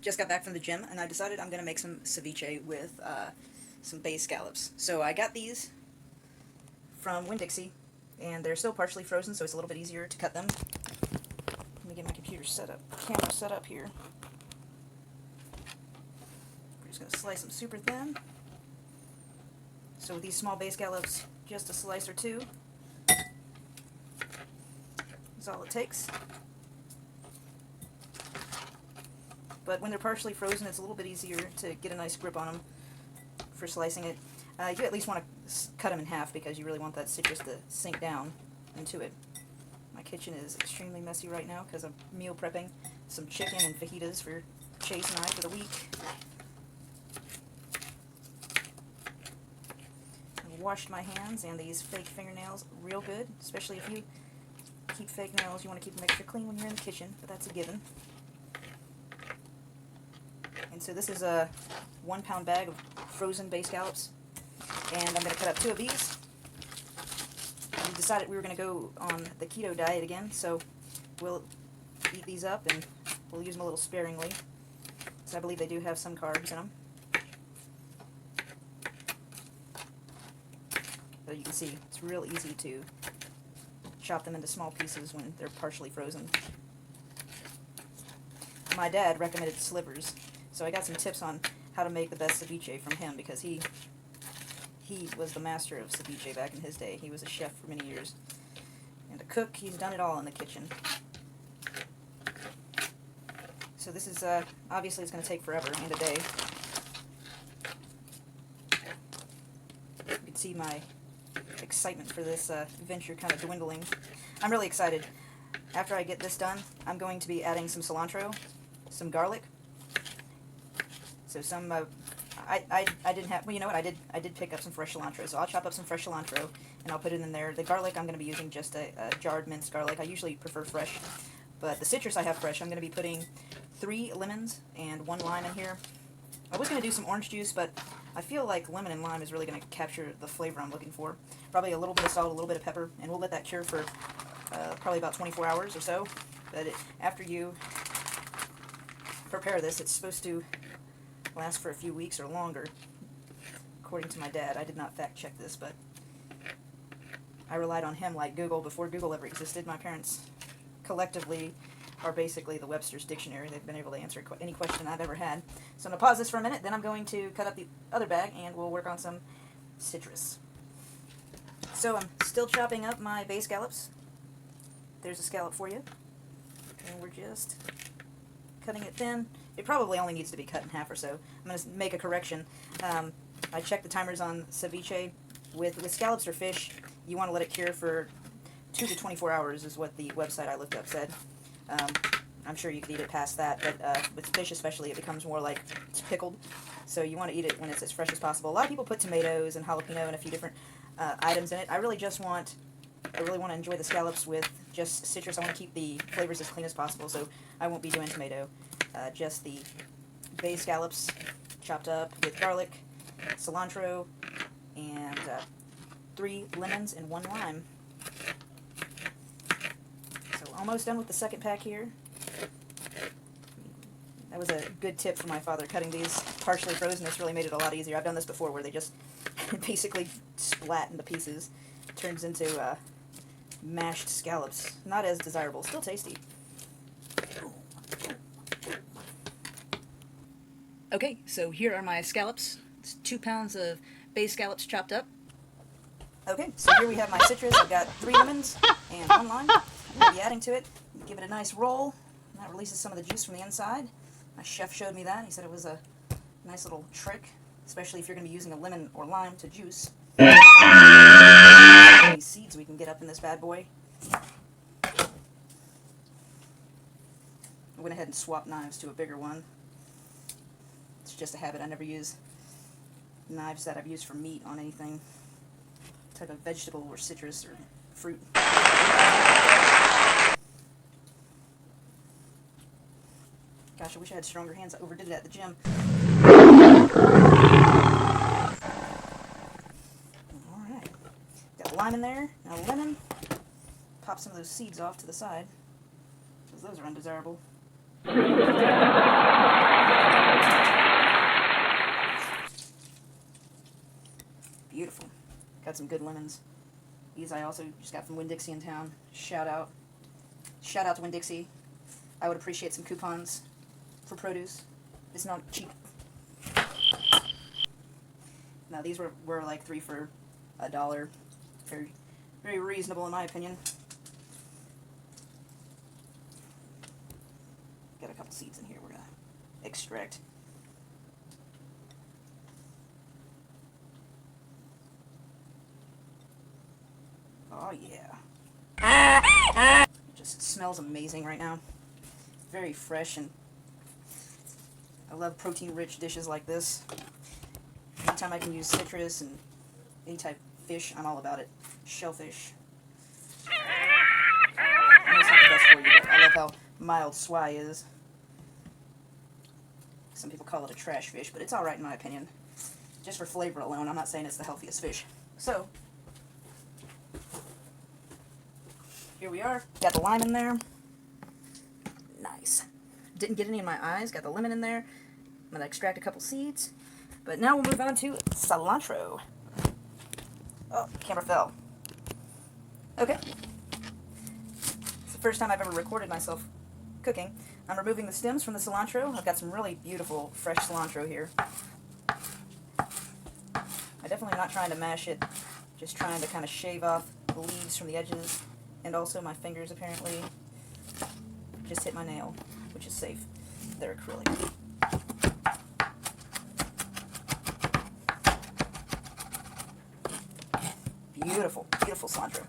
just got back from the gym, and I decided I'm going to make some ceviche with some bay scallops. So I got these from Winn-Dixie, and they're still partially frozen, so it's a little bit easier to cut them. Let me get my camera set up here. We're just going to slice them super thin. So with these small bay scallops, just a slice or two is all it takes. But when they're partially frozen, it's a little bit easier to get a nice grip on them for slicing it. You at least want to cut them in half because you really want that citrus to sink down into it. My kitchen is extremely messy right now because I'm meal prepping some chicken and fajitas for Chase and I for the week. I washed my hands and these fake fingernails real good, especially if you keep fake nails. You want to keep them extra clean when you're in the kitchen, but that's a given. And so this is a 1 pound bag of frozen bay scallops, and I'm going to cut up 2 of these. We decided we were going to go on the keto diet again, so we'll eat these up and we'll use them a little sparingly, because I believe they do have some carbs in them. But you can see it's real easy to chop them into small pieces when they're partially frozen. My dad recommended slivers, so I got some tips on how to make the best ceviche from him, because he was the master of ceviche back in his day. He was a chef for many years. And a cook, he's done it all in the kitchen. So this is, obviously it's going to take forever and a day. You can see my excitement for this venture kind of dwindling. I'm really excited. After I get this done, I'm going to be adding some cilantro, some garlic. So some, I didn't have, well, you know what, I did pick up some fresh cilantro, so I'll chop up some fresh cilantro, and I'll put it in there. The garlic, I'm going to be using just a jarred minced garlic. I usually prefer fresh, but the citrus I have fresh. I'm going to be putting 3 lemons and 1 lime in here. I was going to do some orange juice, but I feel like lemon and lime is really going to capture the flavor I'm looking for. Probably a little bit of salt, a little bit of pepper, and we'll let that cure for probably about 24 hours or so. But after you prepare this, it's supposed to last for a few weeks or longer, according to my dad. I did not fact check this, but I relied on him like Google before Google ever existed. My parents collectively are basically the Webster's Dictionary. They've been able to answer any question I've ever had. So I'm going to pause this for a minute, then I'm going to cut up the other bag and we'll work on some citrus. So I'm still chopping up my bay scallops. There's a scallop for you. And we're just cutting it thin. It probably only needs to be cut in half or so. I'm going to make a correction. I checked the timers on ceviche. With scallops or fish, you want to let it cure for 2 to 24 hours is what the website I looked up said. I'm sure you could eat it past that, but with fish especially, it becomes more like it's pickled. So you want to eat it when it's as fresh as possible. A lot of people put tomatoes and jalapeno and a few different items in it. I really want to enjoy the scallops with just citrus. I want to keep the flavors as clean as possible, so I won't be doing tomato. Just the bay scallops chopped up with garlic, cilantro, and 3 lemons and 1 lime. So almost done with the second pack here. That was a good tip from my father, cutting these partially frozen. This really made it a lot easier. I've done this before where they just basically splat into pieces. Turns into mashed scallops. Not as desirable, still tasty. Okay, so here are my scallops. It's 2 pounds of bay scallops chopped up. Okay, so here we have my citrus. I've got 3 lemons and 1 lime. I'm going to be adding to it. Give it a nice roll. And that releases some of the juice from the inside. My chef showed me that. He said it was a nice little trick, especially if you're going to be using a lemon or lime to juice. Any seeds we can get up in this bad boy. I went ahead and swapped knives to a bigger one. It's just a habit. I never use knives that I've used for meat on anything, type of vegetable or citrus or fruit. Gosh, I wish I had stronger hands. I overdid it at the gym. Alright. Got lime in there, now lemon. Pop some of those seeds off to the side, because those are undesirable. had some good lemons. These I also just got from Winn-Dixie in town. Shout out to Winn-Dixie. I would appreciate some coupons for produce. It's not cheap. Now these were like 3 for $1. Very, very reasonable in my opinion. Got a couple seeds in here we're gonna extract. Oh yeah. It just smells amazing right now. Very fresh, and I love protein-rich dishes like this. Anytime I can use citrus and any type of fish, I'm all about it. Shellfish. I know it's not the best for you, but I love how mild swai is. Some people call it a trash fish, but it's alright in my opinion. Just for flavor alone, I'm not saying it's the healthiest fish. So, here we are. Got the lime in there. Nice. Didn't get any in my eyes. Got the lemon in there. I'm going to extract a couple seeds. But now we'll move on to cilantro. Oh, camera fell. Okay. It's the first time I've ever recorded myself cooking. I'm removing the stems from the cilantro. I've got some really beautiful fresh cilantro here. I'm definitely not trying to mash it. Just trying to kind of shave off the leaves from the edges. And also my fingers apparently just hit my nail, which is safe. They're acrylic. Beautiful, beautiful cilantro.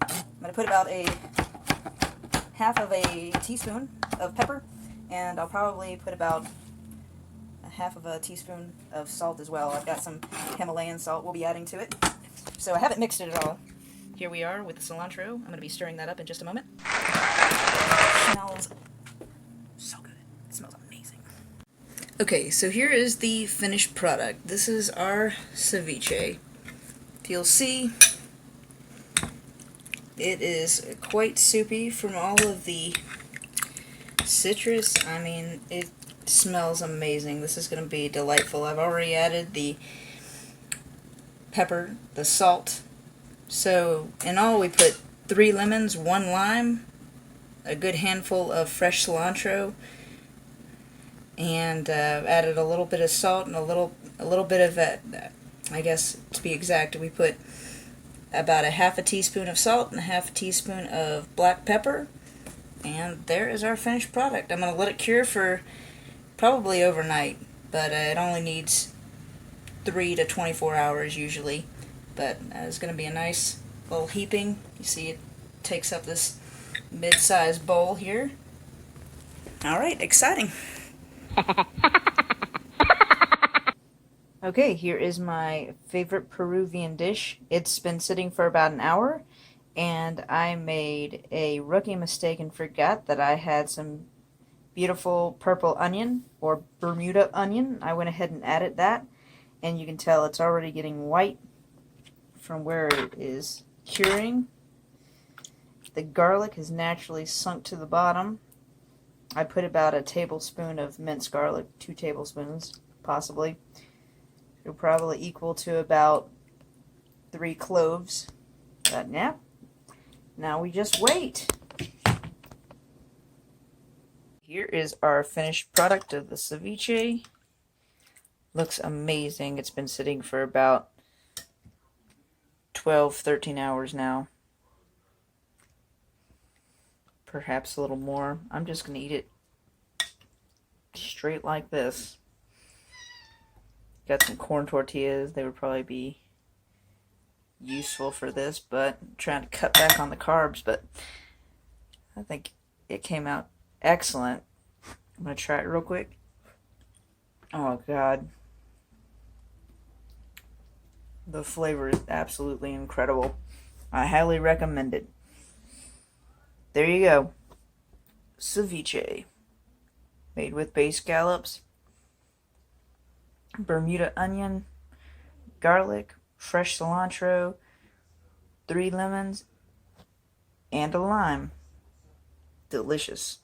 I'm going to put about a half of a teaspoon of pepper, and I'll probably put about a half of a teaspoon of salt as well. I've got some Himalayan salt we'll be adding to it. So I haven't mixed it at all. Here we are with the cilantro. I'm going to be stirring that up in just a moment. It smells so good. It smells amazing. Okay, so here is the finished product. This is our ceviche. If you'll see, it is quite soupy from all of the citrus. I mean, it smells amazing. This is going to be delightful. I've already added the pepper, the salt. So in all we put 3 lemons, 1 lime, a good handful of fresh cilantro, and added a little bit of salt and a little bit of I guess to be exact, we put about a half a teaspoon of salt and a half a teaspoon of black pepper, and there is our finished product. I'm going to let it cure for probably overnight, but it only needs 3 to 24 hours usually. But it's going to be a nice little heaping. You see it takes up this mid-sized bowl here. Alright, exciting. Okay, here is my favorite Peruvian dish. It's been sitting for about an hour, and I made a rookie mistake and forgot that I had some beautiful purple onion, or Bermuda onion. I went ahead and added that, and you can tell it's already getting white from where it is curing. The garlic has naturally sunk to the bottom. I put about a tablespoon of minced garlic, 2 tablespoons possibly. It'll probably equal to about 3 cloves. But yeah, now we just wait. Here is our finished product of the ceviche. Looks amazing. It's been sitting for about 12-13 hours now. Perhaps a little more. I'm just going to eat it straight like this. Got some corn tortillas. They would probably be useful for this, but I'm trying to cut back on the carbs, but I think it came out excellent. I'm going to try it real quick. Oh God. The flavor is absolutely incredible. I highly recommend it. There you go. Ceviche. Made with bay scallops, Bermuda onion, garlic, fresh cilantro, 3 lemons, and a lime. Delicious.